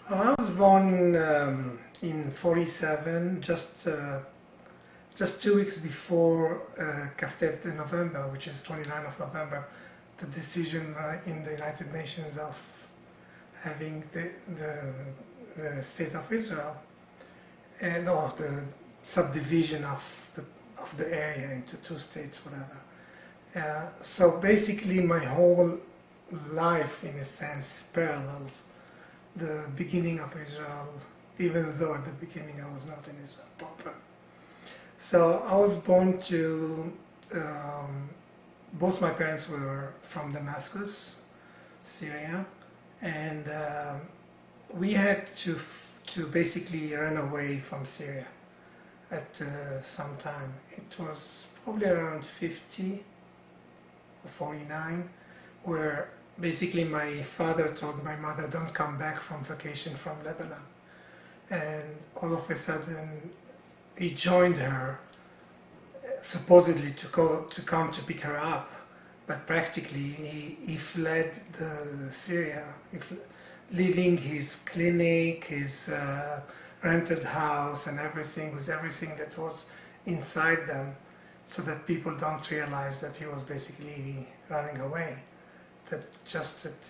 I was born in 47, just 2 weeks before Kaftet November, which is 29th of November, the decision in the United Nations of having the State of Israel and or the subdivision of the area into two states, whatever. So basically, my whole life, in a sense, parallels the beginning of Israel, even though at the beginning I was not in Israel proper. So I was born to, both my parents were from Damascus, Syria, and we had to basically run away from Syria at some time. It was probably around 50 or 49, where basically my father told my mother, don't come back from vacation from Lebanon. And all of a sudden he joined her, supposedly to come to pick her up, but practically he fled Syria, leaving his clinic, his rented house and everything, with everything that was inside them, so that people don't realize that he was basically running away. That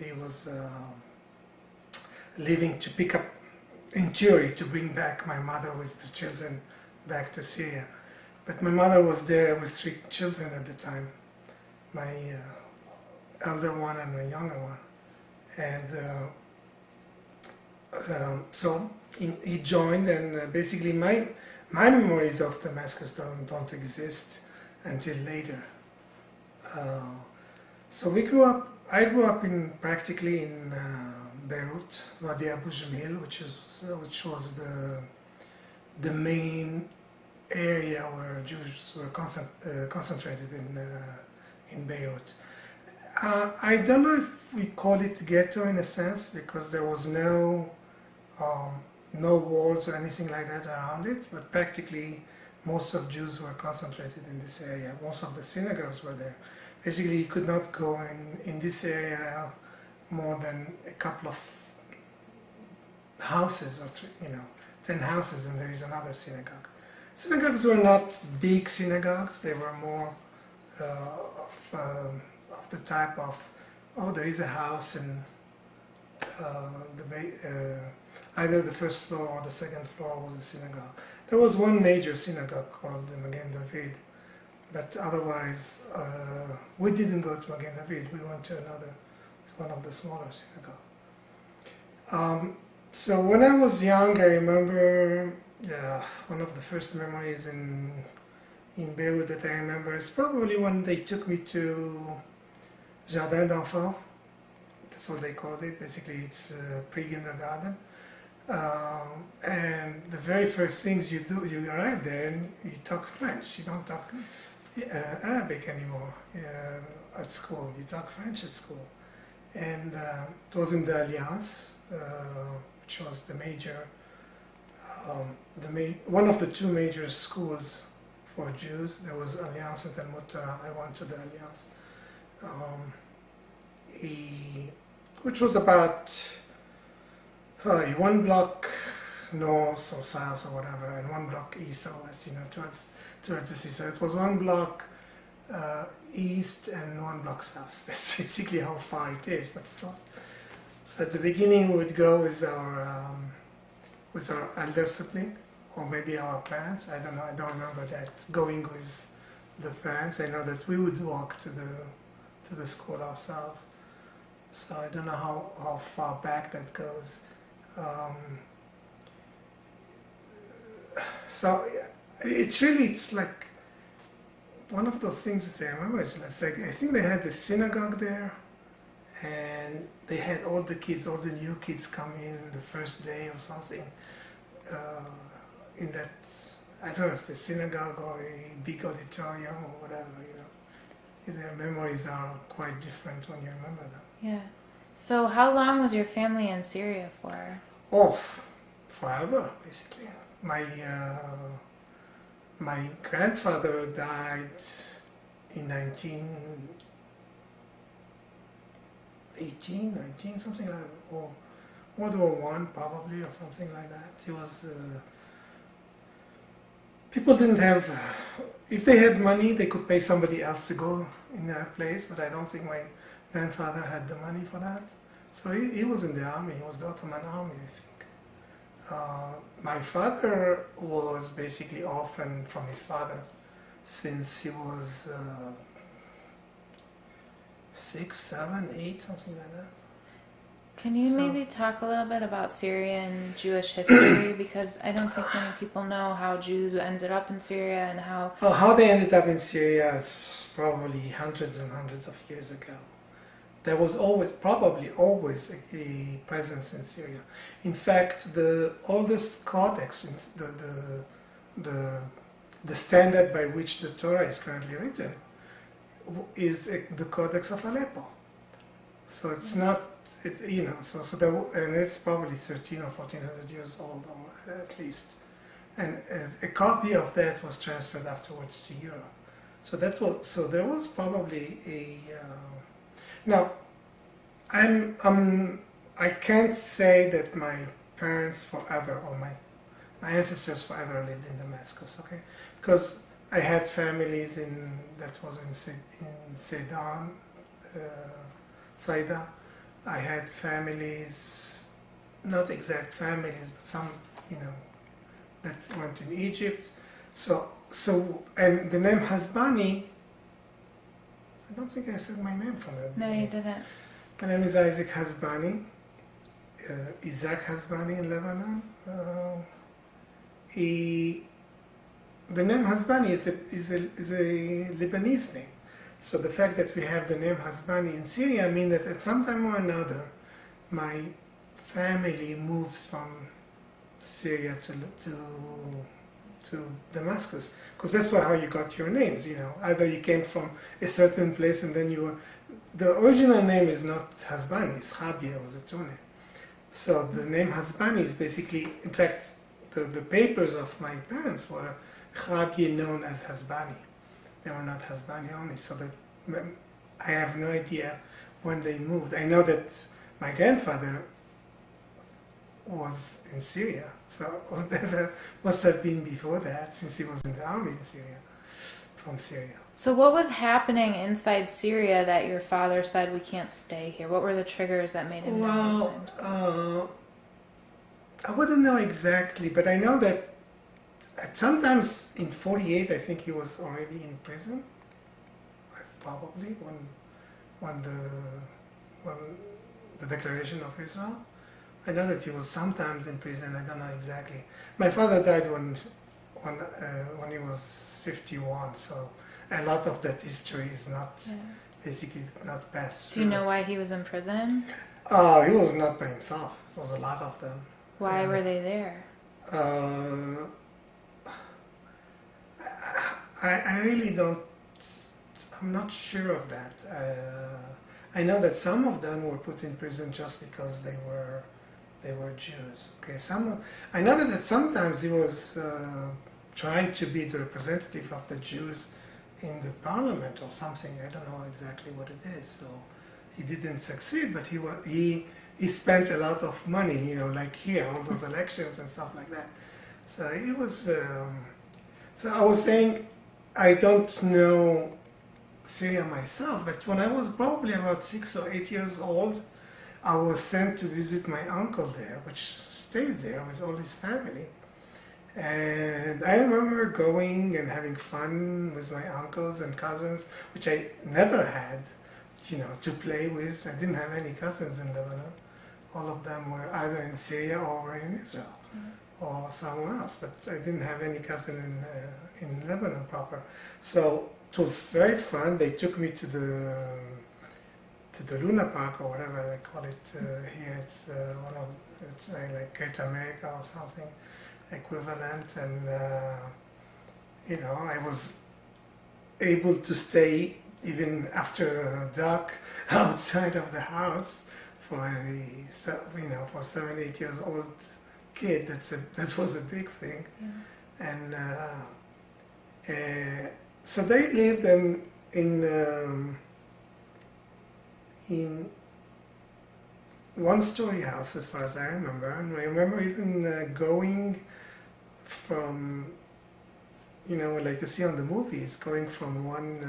he was leaving to pick up, in theory, to bring back my mother with the children back to Syria. But my mother was there with 3 children at the time, my elder one and my younger one. And so he joined, and basically my memories of Damascus don't exist until later. So I grew up practically in Beirut, Wadi Abu Jamil, which was the main area where Jews were concentrated in Beirut. I don't know if we call it ghetto in a sense, because there was no walls or anything like that around it, but practically most of Jews were concentrated in this area. Most of the synagogues were there. Basically, you could not go in this area more than a couple of houses, or 10 houses, and there is another synagogue. Synagogues were not big synagogues. They were more of the type of, there is a house, and either the first floor or the second floor was a synagogue. There was one major synagogue called the Magen David, but otherwise we didn't go to Magen David. We went to one of the smaller synagogues. So when I was young, I remember one of the first memories in Beirut that I remember is probably when they took me to Jardin d'Enfants. That's what they called it. Basically, it's pre-kindergarten. And the very first things you do, you arrive there and you talk French. You don't talk Arabic anymore at school. You talk French at school. And it was in the Alliance, which was the major, one of the 2 major schools for Jews. There was Alliance and Talmud Torah. I went to the Alliance, which was about 1 block north or south or whatever, and 1 block east or west, towards the sea. So it was 1 block east and 1 block south. That's basically how far it is. But it was. So at the beginning we would go with our elder sibling, or maybe our parents. I don't know. I don't remember that going with the parents. I know that we would walk to the school ourselves. So I don't know how far back that goes. So it's like one of those things that I remember. It's like, I think they had the synagogue there, and they had all the new kids come in the first day or something, in that, I don't know if it's a synagogue or a big auditorium or whatever, Their memories are quite different when you remember them. Yeah. So how long was your family in Syria for? Forever, basically. My grandfather died in 1918, something like that, or World War One probably, or something like that. He was. People didn't have. If they had money, they could pay somebody else to go in their place. But I don't think my grandfather had the money for that. So he was in the army. He was the Ottoman army, I think. My father was basically orphaned from his father since he was 6, 7, 8, something like that. Can you maybe talk a little bit about Syrian Jewish history? Because I don't think many people know how Jews ended up in Syria and how... Well, how they ended up in Syria is probably hundreds and hundreds of years ago. There was probably always a presence in Syria. In fact, the oldest codex, the standard by which the Torah is currently written, is the Codex of Aleppo. So it's not, so there, and it's probably 13 or 1400 years old, or at least. And a copy of that was transferred afterwards to Europe. So there was probably a. Now, I can't say that my parents forever or my ancestors forever lived in Damascus, okay? Because I had families that was in Sedan, Saida. I had families, not exact families, but some, that went in Egypt. So, and the name Hasbani, I don't think I said my name from the beginning. No, you didn't. My name is Isaac Hasbani, Isaac Hasbani in Lebanon. The name Hasbani is a Lebanese name. So the fact that we have the name Hasbani in Syria means that at some time or another, my family moved from Syria to Damascus, because that's how you got your names. Either you came from a certain place and then you were. The original name is not Hasbani; it's Chabia, was a tune. So the name Hasbani is basically, in fact, the papers of my parents were Chabia known as Hasbani. They were not Hasbani only. So that I have no idea when they moved. I know that my grandfather was in Syria, so that must have been before that, since he was in the army in Syria, from Syria. So what was happening inside Syria that your father said, we can't stay here? What were the triggers that made him Well, I wouldn't know exactly, but I know that sometimes in 48, I think he was already in prison, probably, when the Declaration of Israel. I know that he was sometimes in prison, I don't know exactly. My father died when he was 51, so a lot of that history is not, basically not passed through. Do you know why he was in prison? He was not by himself. It was a lot of them. Why were they there? I really don't, I'm not sure of that. I know that some of them were put in prison just because they were Jews. Okay, I know that sometimes he was trying to be the representative of the Jews in the parliament or something. I don't know exactly what it is. So he didn't succeed, but he spent a lot of money, like here, all those elections and stuff like that. So he was. So I was saying, I don't know Syria myself, but when I was probably about 6 or 8 years old, I was sent to visit my uncle there, which stayed there with all his family. And I remember going and having fun with my uncles and cousins, which I never had, to play with. I didn't have any cousins in Lebanon. All of them were either in Syria or were in Israel or somewhere else. But I didn't have any cousin in Lebanon proper. So it was very fun. They took me to the Luna Park or whatever they call it here. It's it's like Great America or something equivalent, and I was able to stay even after dark outside of the house for for 7, 8 years old kid. That was a big thing, and so they lived in one-story house, as far as I remember. And I remember even going from, like you see on the movies, going from one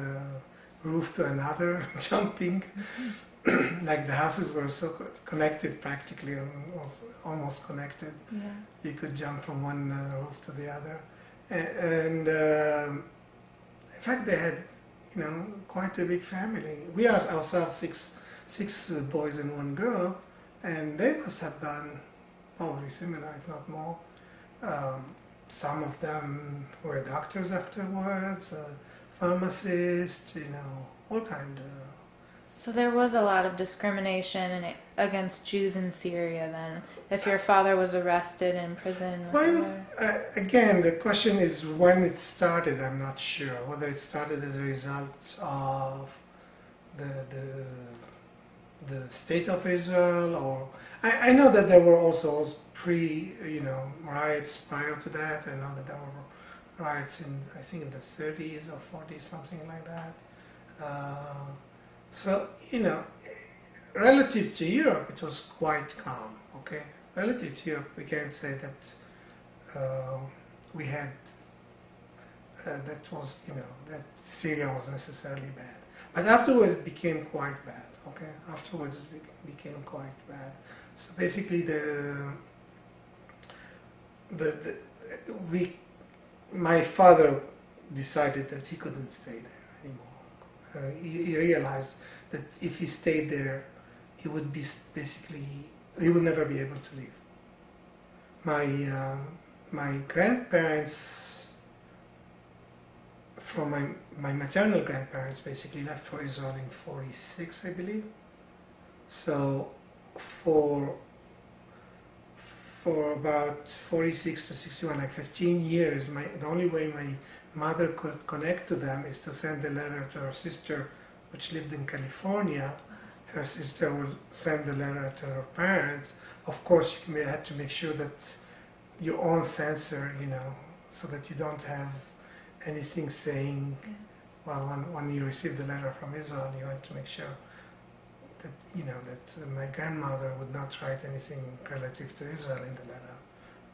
roof to another, jumping. Like the houses were so connected practically, almost connected. Yeah. You could jump from one roof to the other. And in fact, they had, quite a big family. We are ourselves six boys and one girl, and they must have done probably similar, if not more. Some of them were doctors afterwards, pharmacists, all kind of. So there was a lot of discrimination against Jews in Syria then, if your father was arrested in prison. Well, again, the question is when it started. I'm not sure whether it started as a result of the state of Israel, or I know that there were also riots prior to that. I know that there were riots I think in the 30s or 40s, something like that. So, relative to Europe, it was quite calm, okay? Relative to Europe, we can't say that we had, that Syria was necessarily bad. But afterwards it became quite bad, okay? Afterwards it became quite bad. So basically my father decided that he couldn't stay there anymore. He realized that if he stayed there, he would be he would never be able to leave. My grandparents, from my maternal grandparents, basically left for Israel in 46, I believe. So for about 46 to 61, like 15 years, the only way my mother could connect to them is to send a letter to her sister, which lived in California. Her sister would send the letter to her parents. Of course, you had to make sure that your own censor, so that you don't have anything saying, well, when you receive the letter from Israel, you want to make sure that, that my grandmother would not write anything relative to Israel in the letter,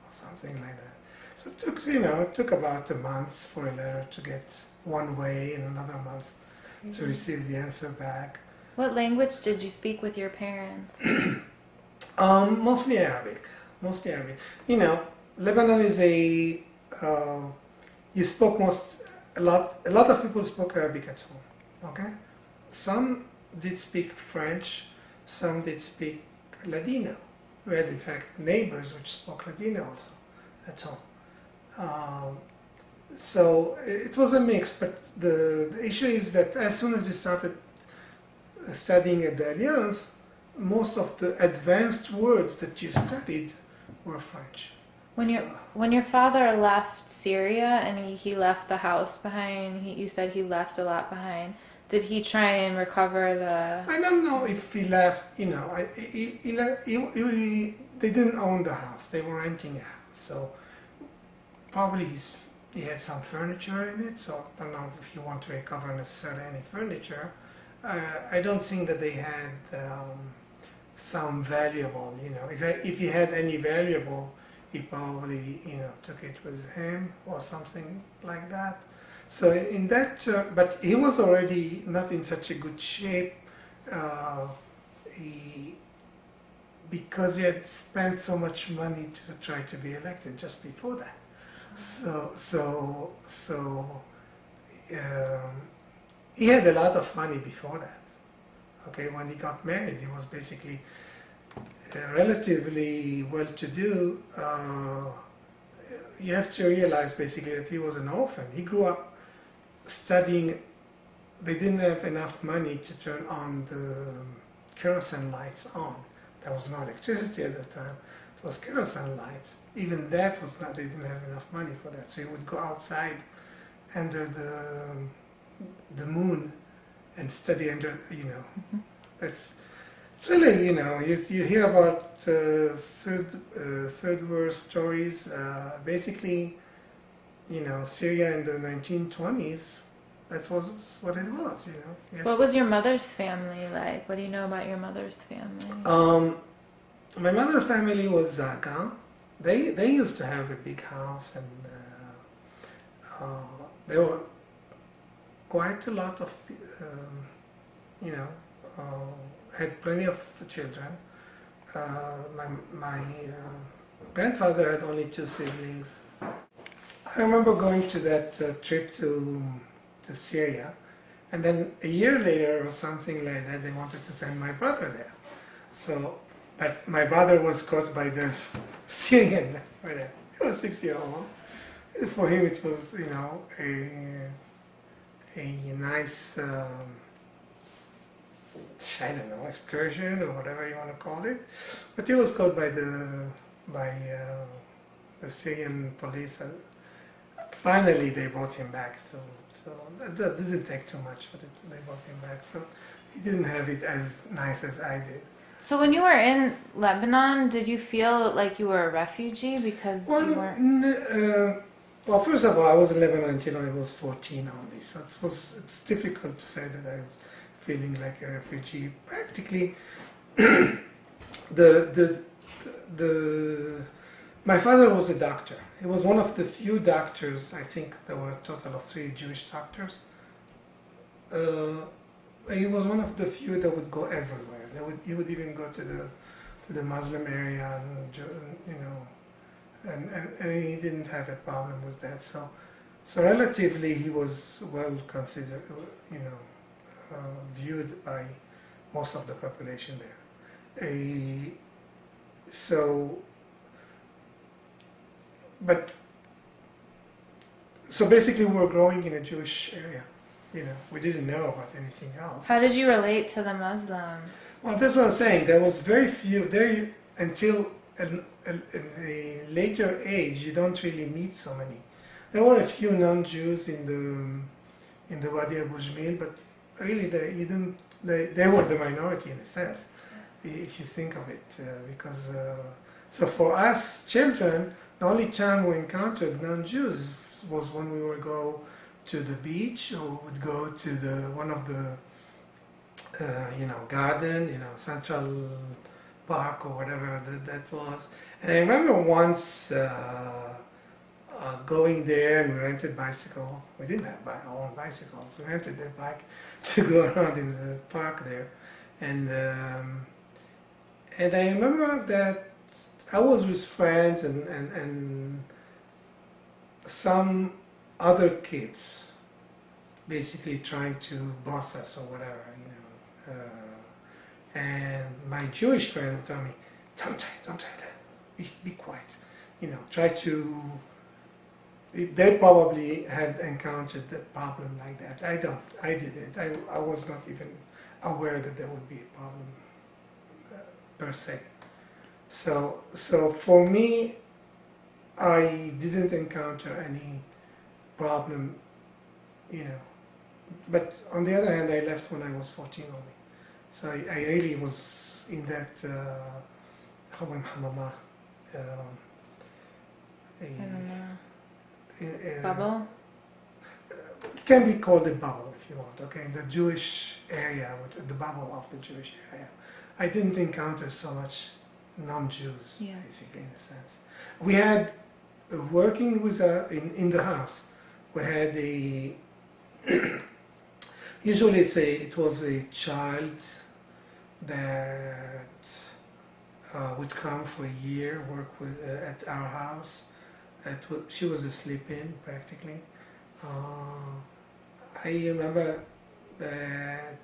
or something like that. So it took about a month for a letter to get one way and another month to receive the answer back. What language did you speak with your parents? Mostly Arabic. Lebanon is you spoke a lot of people spoke Arabic at home, okay? Some did speak French, some did speak Ladino. We had, in fact, neighbors which spoke Ladino also at home. So it was a mix, but the issue is that as soon as you started studying at the Alliance, most of the advanced words that you studied were French. When your father left Syria and he left the house behind, you said he left a lot behind. Did he try and recover the? I don't know if he left. They didn't own the house; they were renting a house. So probably he had some furniture in it. So I don't know if you want to recover necessarily any furniture. I don't think that they had some valuable. If he had any valuable, he probably took it with him or something like that. So in that, but he was already not in such a good shape. Because he had spent so much money to try to be elected just before that. He had a lot of money before that. Okay, when he got married, he was basically relatively well-to-do. You have to realize basically that he was an orphan. He grew up studying. They didn't have enough money to turn on the kerosene lights on. There was no electricity at the time. It was kerosene lights. Even that was not, they didn't have enough money for that. So he would go outside under the moon and study under, it's really, you hear about third world stories. Basically, Syria in the 1920s, that was what it was, What was your mother's family like? What do you know about your mother's family? My mother's family was Zaka. They used to have a big house, and there were quite a lot of, you know, had plenty of children. My grandfather had only 2 siblings. I remember going to that trip to Syria, and then a year later or something like that, they wanted to send my brother there. So, but my brother was caught by the Syrian over there. He was 6-year-old. For him, it was, you know, a nice, I don't know, excursion or whatever you want to call it. But he was caught by the Syrian police. Finally, they brought him back. That didn't take too much, but they brought him back. So he didn't have it as nice as I did. So when you were in Lebanon, did you feel like you were a refugee because you weren't? Well, first of all, I was in Lebanon until I was 14 only, so it's difficult to say that I'm feeling like a refugee. Practically, my father was a doctor. He was one of the few doctors. I think there were a total of 3 Jewish doctors. He was one of the few that would go everywhere. He would even go to the Muslim area, and you know. And he didn't have a problem with that. So relatively, he was well considered, you know, viewed by most of the population there. So basically, we were growing in a Jewish area. You know, we didn't know about anything else. How did you relate to the Muslims? Well, that's what I'm saying. There was very few there until. In a later age, you don't really meet so many. There were a few non-Jews in the Wadi Abu Jamil, but really they were the minority in a sense, if you think of it. Because so for us children, the only time we encountered non-Jews was when we would go to the beach or would go to one of the you know, garden, you know, Central Park or whatever that was. And I remember once going there, and we rented bicycle. We didn't have our own bicycles. We rented a bike to go around in the park there. And I remember that I was with friends and some other kids basically trying to boss us or whatever, you know. And my Jewish friend would tell me, don't try that, be quiet, you know, try to, they probably had encountered that problem like that. I didn't, I was not even aware that there would be a problem per se. So for me, I didn't encounter any problem, you know, but on the other hand, I left when I was 14 only. So I really was in that Bubble? It can be called a bubble if you want, okay, in the Jewish area, the bubble of the Jewish area. I didn't encounter so much non-Jews, basically, in a sense. We had, working with in the house, we had a, usually it was a child that would come for a year, work at our house. She was a sleep-in, practically. I remember that,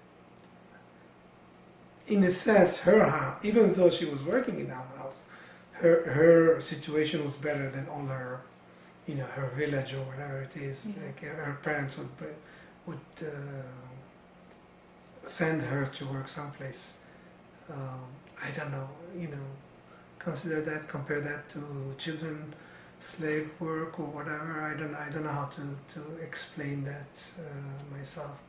in a sense, her house, even though she was working in our house, her situation was better than all her, you know, her village or whatever it is. Like her parents would send her to work someplace. I don't know, you know, compare that to children slave work or whatever. I don't know how to explain that myself.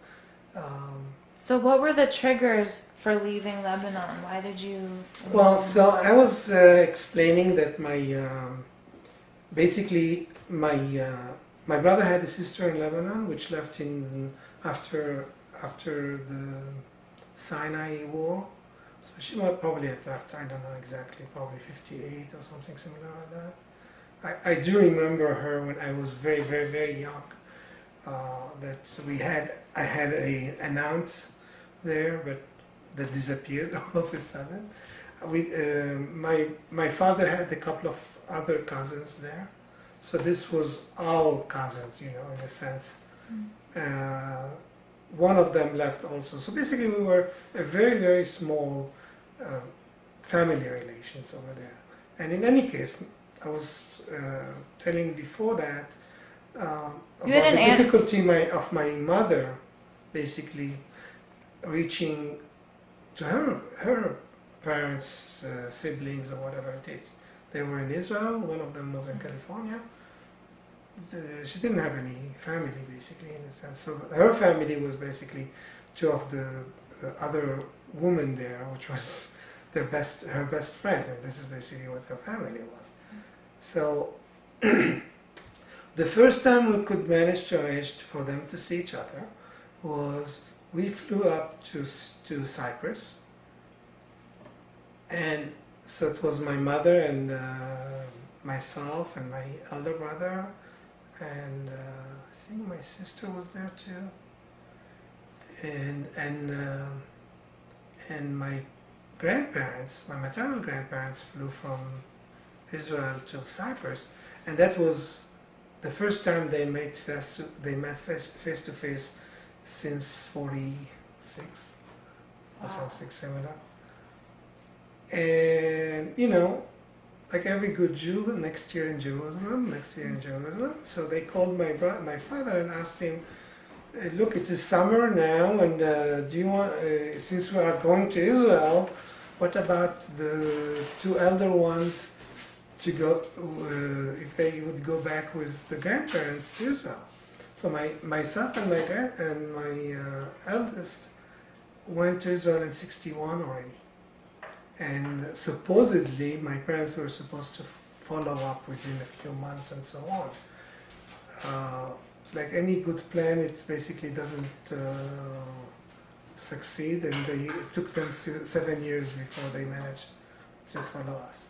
So what were the triggers for leaving Lebanon? Why did you? Well, so I was explaining that basically my brother had a sister in Lebanon, which left after the Sinai War, So she might probably have left, I don't know exactly, probably 58 or something similar like that. I do remember her when I was very, very, very young. I had an aunt there, but that disappeared all of a sudden. My father had a couple of other cousins there, so this was our cousins, you know, in a sense. One of them left also. So basically, we were a very, very small family relations over there. And in any case, I was telling before that about the difficulty of my mother basically reaching to her parents, siblings, or whatever it is. They were in Israel, one of them was in California. She didn't have any family, basically, in a sense. So her family was basically two of the other women there, which was her best friends, and this is basically what her family was. So the first time we could manage to arrange for them to see each other was we flew up to Cyprus, and so it was my mother and myself and my elder brother, and I think my sister was there too, and my grandparents, my maternal grandparents, flew from Israel to Cyprus, and that was the first time they met face to face since '46 or something similar. And you know, like every good Jew, next year in Jerusalem. So they called my father and asked him, look, it is summer now, and do you want, since we are going to Israel, what about the two elder ones to go, if they would go back with the grandparents to Israel? So myself and my eldest went to Israel in '61 already. And supposedly my parents were supposed to follow up within a few months and so on. Like any good plan, it basically doesn't succeed, and it took them 7 years before they managed to follow us.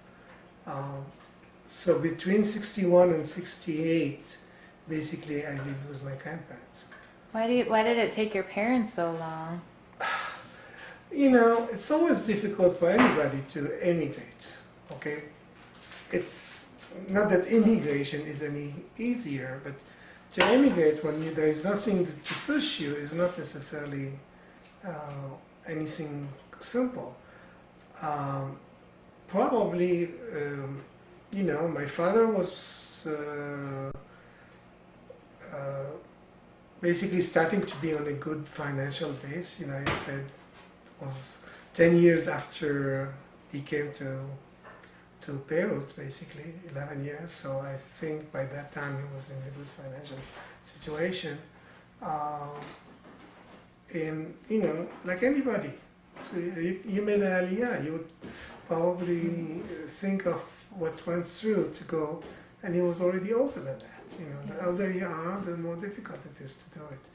So between '61 and '68, basically I lived with my grandparents. Why did it take your parents so long? You know, it's always difficult for anybody to emigrate, okay? It's not that immigration is any easier, but to emigrate when there is nothing to push you is not necessarily anything simple. Probably, you know, my father was basically starting to be on a good financial base. You know, he said it was 10 years after he came to Beirut, basically 11 years. So I think by that time he was in a good financial situation. And you know, like anybody, so you made an aliyah, you would probably think of what went through to go, and he was already older than that. You know, the older you are, the more difficult it is to do it.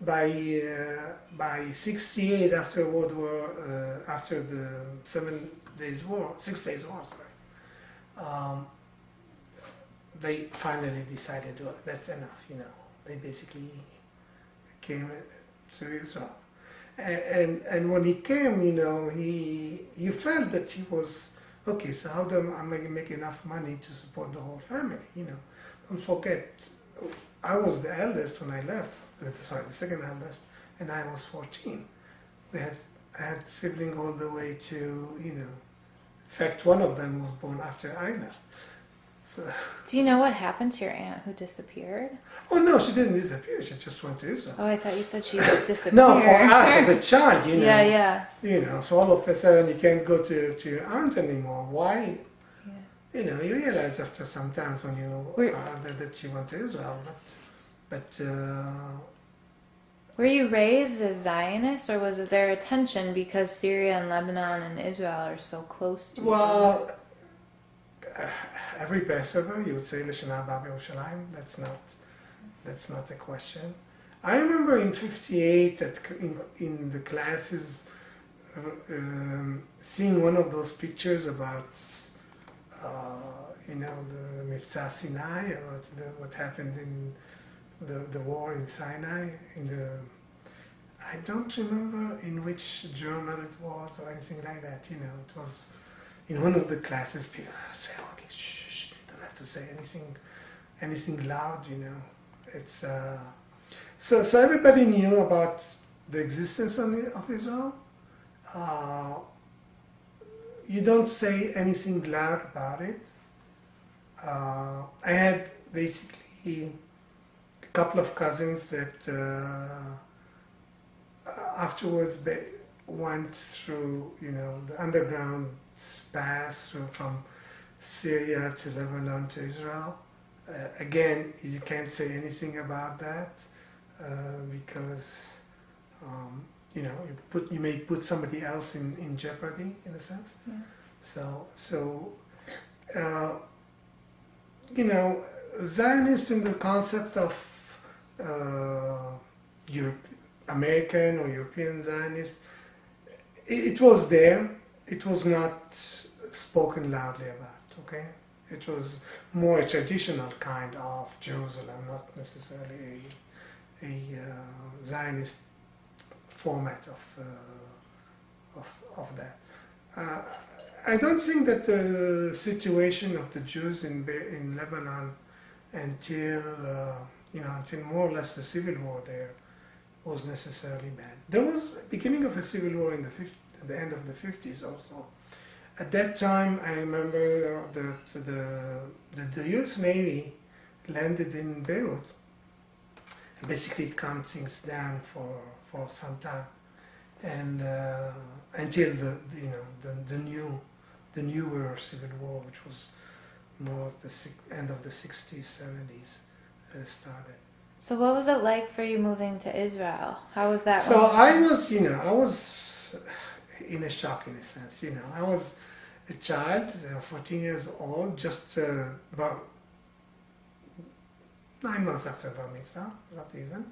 By '68, after World War, after the 6 Days War, sorry, they finally decided, well, that's enough. You know, they basically came to Israel, and when he came, you know, you felt that he was okay. So how am I going to make enough money to support the whole family? You know, don't forget, I was the eldest when I left. Sorry, the second eldest, and I was 14. I had siblings all the way to, you know. In fact, one of them was born after I left. So. Do you know what happened to your aunt who disappeared? Oh no, she didn't disappear. She just went to Israel. Oh, I thought you said she disappeared. No, for us as a child, you know. Yeah. You know, so all of a sudden you can't go to your aunt anymore. Why? Yeah. You know, you realize after some times when you are older that you went to Israel, but. Were you raised as Zionist, or was there a tension because Syria and Lebanon and Israel are so close to each other? Well, every Passover you would say L'Shana Haba B'Yerushalayim. That's not a question. I remember in '58 in the classes seeing one of those pictures about you know, the Mifta Sinai, about what happened in the war in Sinai, I don't remember in which journal it was or anything like that, you know. It was in one of the classes. People say, okay, shh, don't have to say anything loud, you know. It's so everybody knew about the existence of Israel. You don't say anything loud about it. I had basically a couple of cousins that afterwards went through, you know, the underground path through from Syria to Lebanon to Israel. Again, you can't say anything about that because you know, you may put somebody else in jeopardy in a sense. Yeah. So you know, Zionist in the concept of American or European Zionist, it was there. It was not spoken loudly about, okay? It was more a traditional kind of Jerusalem, not necessarily a Zionist format of that. I don't think that the situation of the Jews in Lebanon until you know, until more or less the civil war there was necessarily bad. There was a beginning of a civil war in the end of the 50s also. At that time, I remember that the U.S. Navy landed in Beirut, and basically it calmed things down for some time, and until the newer civil war, which was more of the end of the 60s, 70s, started. So what was it like for you moving to Israel? How was that? So I was in a shock in a sense, you know. I was a child, 14 years old, just about 9 months after Bar Mitzvah, not even.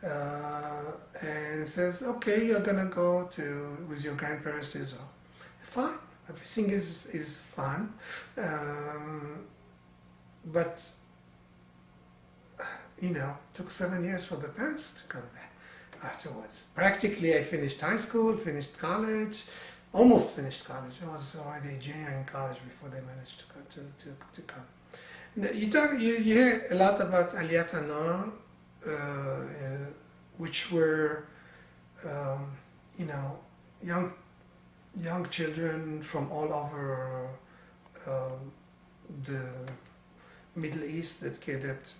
And it says, okay, you're gonna go with your grandparents to Israel. Fine, everything is fun, but you know, it took 7 years for the parents to come back afterwards. Practically, I finished high school, finished college, almost finished college. I was already a junior in college before they managed to come. You hear a lot about Aliyat Hanor, which were, you know, young children from all over the Middle East that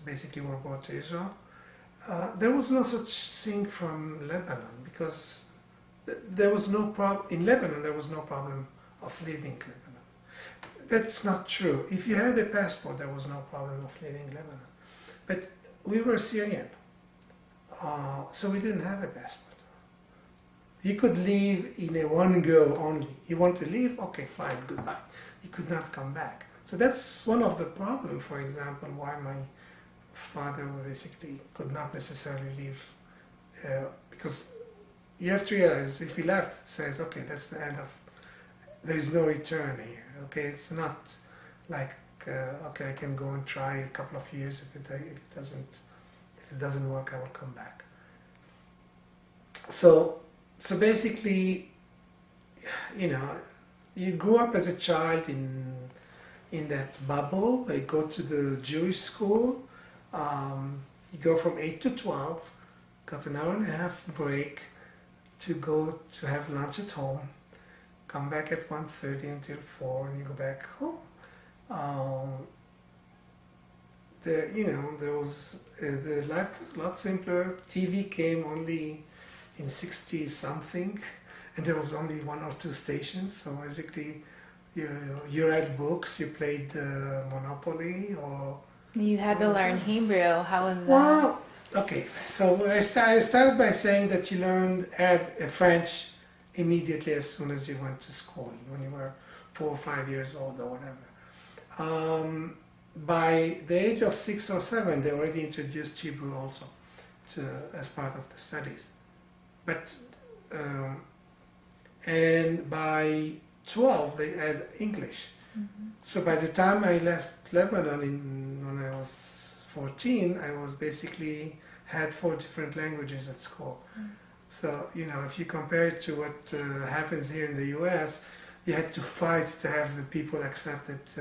basically were brought to Israel. There was no such thing from Lebanon because there was no problem in Lebanon. There was no problem of leaving Lebanon. That's not true. If you had a passport, there was no problem of leaving Lebanon. But we were Syrian, so we didn't have a passport. You could leave in a one go only. You want to leave? Okay, fine, goodbye. You could not come back. So that's one of the problems, for example, why my father basically could not necessarily leave. Because you have to realize if he left, it says, okay, that's the end of, there is no return here. Okay, it's not like, okay, I can go and try a couple of years. If it doesn't work, I will come back. So basically, you know, you grew up as a child in that bubble. I go to the Jewish school. You go from 8 to 12, got an hour and a half break to go to have lunch at home, come back at 1:30 until 4, and you go back home. There was the life was a lot simpler. TV came only in 60 something, and there was only 1 or 2 stations. So basically, you read books, you played Monopoly, or you had to learn Hebrew. How was that? Well, okay. So I started by saying that you learned French immediately as soon as you went to school, when you were 4 or 5 years old or whatever. By the age of 6 or 7, they already introduced Hebrew also as part of the studies. But and by 12 they had English. So by the time I left Lebanon when I was 14, I was basically had 4 different languages at school. So, you know, if you compare it to what happens here in the US, you had to fight to have the people accept that,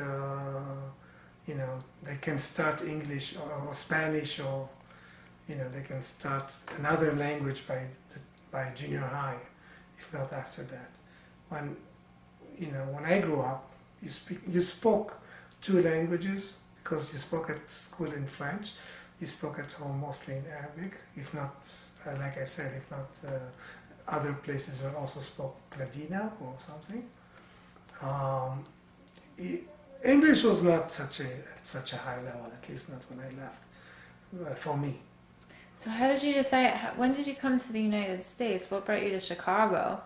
you know, they can start English or Spanish, or, you know, they can start another language by junior high, if not after that. When, you know, when I grew up, you spoke 2 languages because you spoke at school in French, you spoke at home mostly in Arabic, if not, like I said, if not other places also spoke Ladino or something. English was not at such a high level, at least not when I left, for me. So how did you decide, when did you come to the United States? What brought you to Chicago?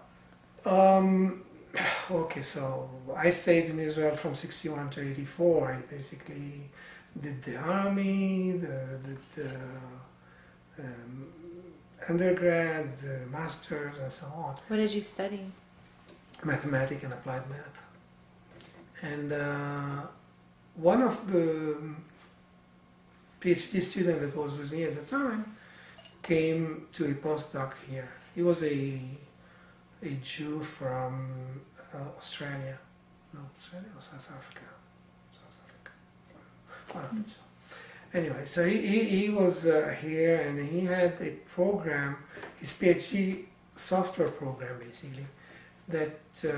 Okay, so I stayed in Israel from 61 to 84. I basically did the army, the undergrad, the masters, and so on. What did you study? Mathematics and applied math. And one of the PhD students that was with me at the time came to a postdoc here. He was a Jew from Australia. No, Australia or South Africa? South Africa. One of the two. Anyway, so he was here, and he had a program, his PhD software program basically, that he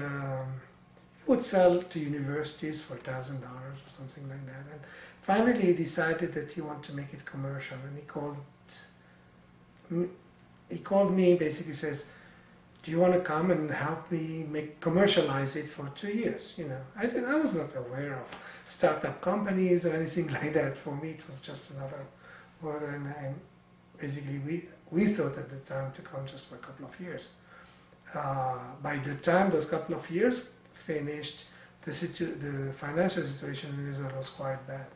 would sell to universities for $1,000 or something like that. And finally he decided that he wanted to make it commercial, and he called me, basically says, do you want to come and help me commercialize it for 2 years? You know, I was not aware of startup companies or anything like that. For me, it was just another word, and basically we thought at the time to come just for a couple of years. By the time those couple of years finished, the financial situation in Israel was quite bad.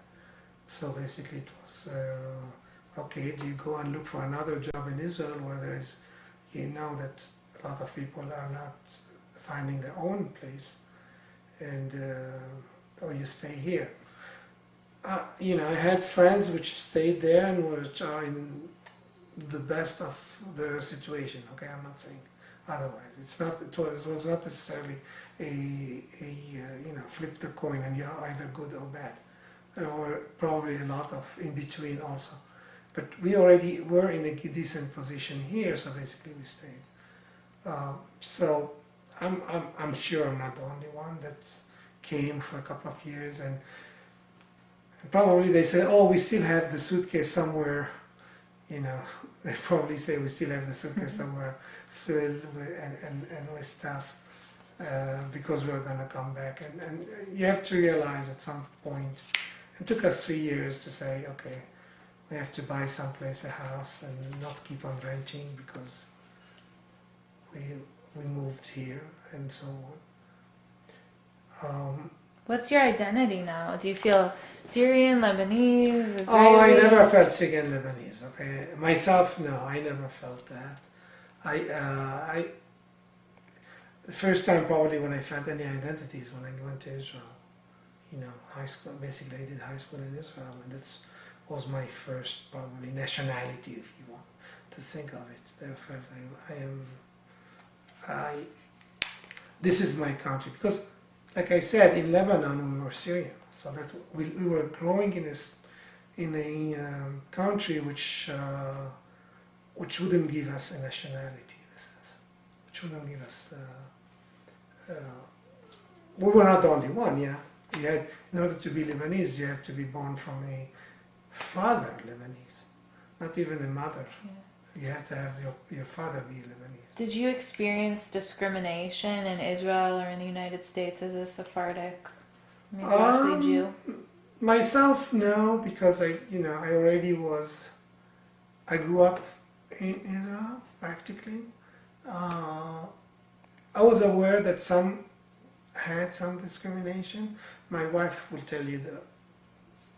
So basically it was, okay, do you go and look for another job in Israel where there is, you know that a lot of people are not finding their own place, and or you stay here. You know, I had friends which stayed there and which are in the best of their situation. Okay, I'm not saying otherwise. It was not necessarily a you know, flip the coin and you're either good or bad. There were probably a lot of in between also. But we already were in a decent position here, so basically we stayed. So I'm sure I'm not the only one that came for a couple of years, and probably they say, oh, we still have the suitcase somewhere, you know, they probably say we still have the suitcase somewhere filled with, and with stuff, because we're going to come back. And you have to realize at some point, it took us 3 years to say, okay, we have to buy someplace a house and not keep on renting because we moved here and so on. What's your identity now? Do you feel Syrian, Lebanese, Israeli? Oh, I never felt Syrian Lebanese. Okay, myself, no, I never felt that. The first time probably when I felt any identity is when I went to Israel. You know, high school. Basically, I did high school in Israel, and that was my first probably nationality, if you want to think of it. There felt this is my country, because, like I said, in Lebanon we were Syrian, so that we were growing in a country which wouldn't give us a nationality in a sense, which wouldn't give us. We were not the only one. Yeah, you had, in order to be Lebanese, you have to be born from a father Lebanese, not even a mother. Yeah. You have to have your father be Lebanese. Did you experience discrimination in Israel or in the United States as a Sephardic Mizrahi Jew? Myself, no, because I grew up in Israel practically. I was aware that some had some discrimination. My wife will tell you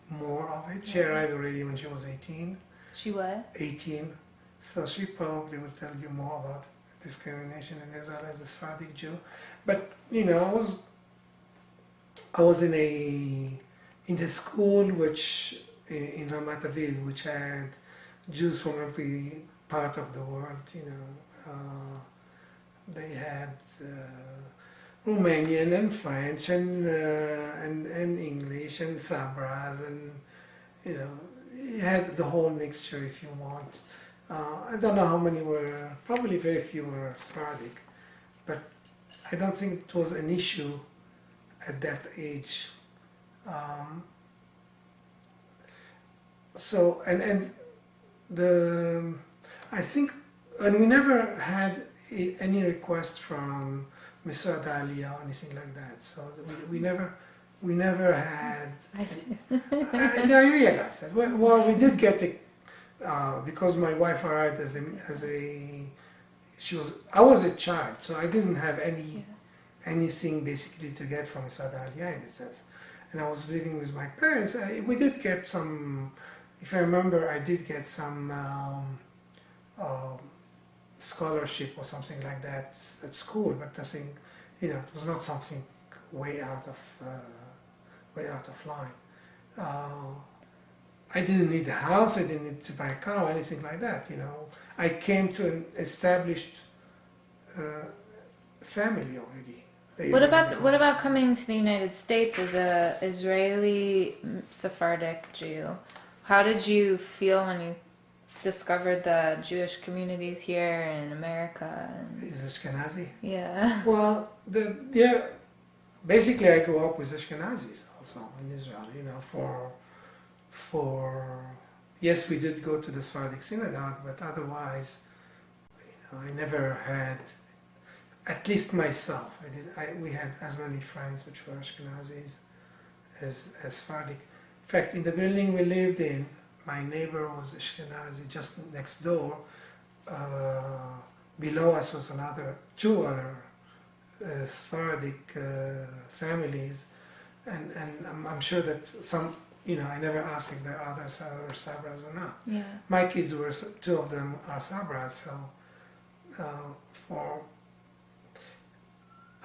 more of it. She arrived already when she was 18. She what? 18. So she probably will tell you more about discrimination in Israel as a Sephardic Jew. But you know, I was in the school which in Ramat Aviv, which had Jews from every part of the world. You know, they had Romanian and French and English and Sabras, and you know, you had the whole mixture if you want. I don't know how many were, probably very few were Sephardic, but I don't think it was an issue at that age. So, and I think, and we never had any request from Mr. Adalia or anything like that. So we never had. No, I realize that. Well, we did get it because my wife arrived as a I was a child, so I didn't have anything basically to get from Mr. Adalia in a sense. And I was living with my parents. We did get some. If I remember, I did get some scholarship or something like that at school, but nothing, you know, it was not something way out of line. I didn't need a house, I didn't need to buy a car or anything like that, you know. I came to an established family already. What about coming to the United States as a Israeli Sephardic Jew? How did you feel when you discovered the Jewish communities here in America? Is Ashkenazi? Yeah. Well, basically I grew up with Ashkenazis also in Israel, you know, yes, we did go to the Sephardic synagogue, but otherwise, you know, I never had, at least myself, we had as many friends which were Ashkenazis as Sephardic. In fact, in the building we lived in, my neighbor was Ashkenazi just next door. Below us was two other Sephardic families, and I'm sure that some, you know, I never asked if there are other Sabras or not. Yeah. My kids were, two of them are Sabras, so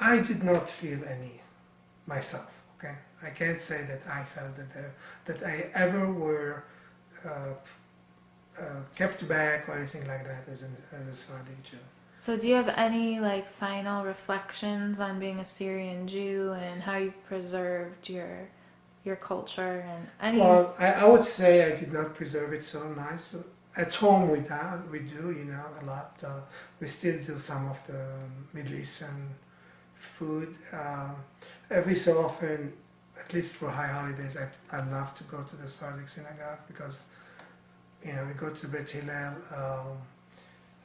I did not feel any myself, okay? I can't say that I felt that I ever were kept back or anything like that as a Sephardic Jew. So do you have any like final reflections on being a Syrian Jew and how you've preserved your culture and any? Well, I would say I did not preserve it so nice. At home we do, you know, a lot. We still do some of the Middle Eastern food. Every so often, at least for high holidays, I love to go to the Sephardic synagogue because, you know, we go to Bet Hillel.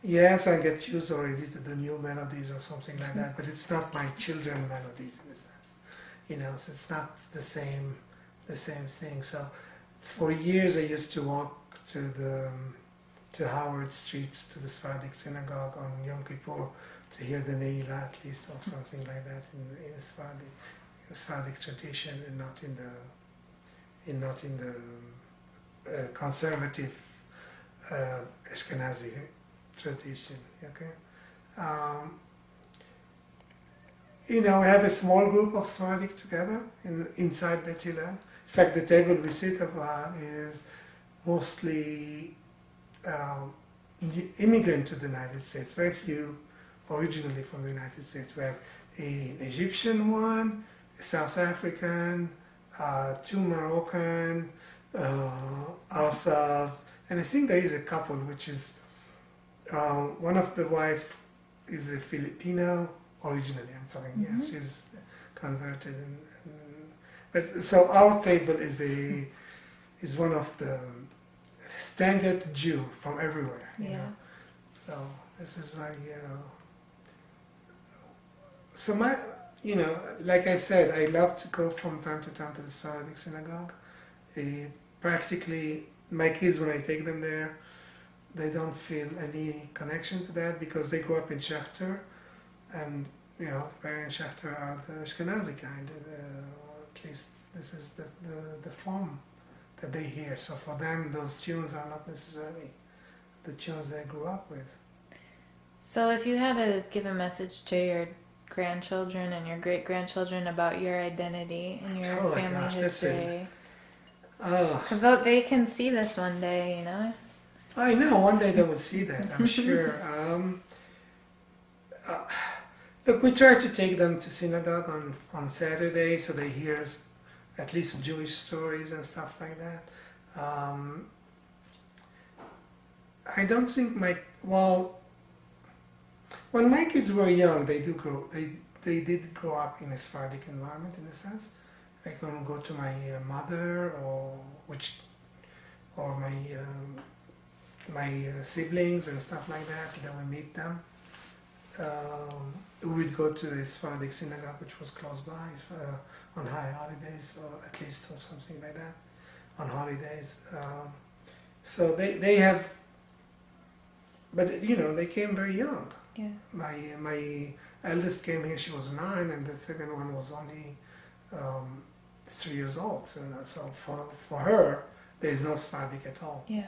Yes, I get used already to the new melodies or something like that, but it's not my children melodies in a sense. You know, so it's not the same thing. So for years I used to walk to Howard Streets to the Sephardic synagogue on Yom Kippur to hear the Ne'ilah at least or something like that in the Sephardic tradition, and not in the conservative Ashkenazi tradition. Okay, you know, we have a small group of Sephardic together inside Bet Hillel. In fact, the table we sit about is mostly immigrant to the United States. Very few originally from the United States. We have an Egyptian one, a South African, two Moroccan, ourselves, and I think there is a couple which is one of the wife is a Filipino originally. I'm talking, yeah, she's converted, but so our table is one of the standard Jew from everywhere, you know. So this is like, so my, you know, like I said, I love to go from time to time to the Sephardic synagogue. Practically, my kids, when I take them there, they don't feel any connection to that because they grew up in Schechter, and you know, Barry and Schechter are the Ashkenazi kind. At least this is the form that they hear. So for them, those tunes are not necessarily the tunes they grew up with. So if you had to give a message to your grandchildren and your great-grandchildren about your identity and your Oh my family gosh, that's history, uh, because they can see this one day, you know? I know one day they will see that, I'm sure. Look, we try to take them to synagogue on Saturday so they hear at least Jewish stories and stuff like that. I don't think when my kids were young, they did grow up in a Sephardic environment in a sense. I can go to my mother or my siblings and stuff like that, and then we meet them. We would go to a Sephardic synagogue which was close by on high holidays, or at least or something like that, on holidays. So they have, but you know, they came very young. Yeah. My eldest came here, she was 9, and the second one was only 3 years old. So for her, there is no Sephardic at all. Yeah.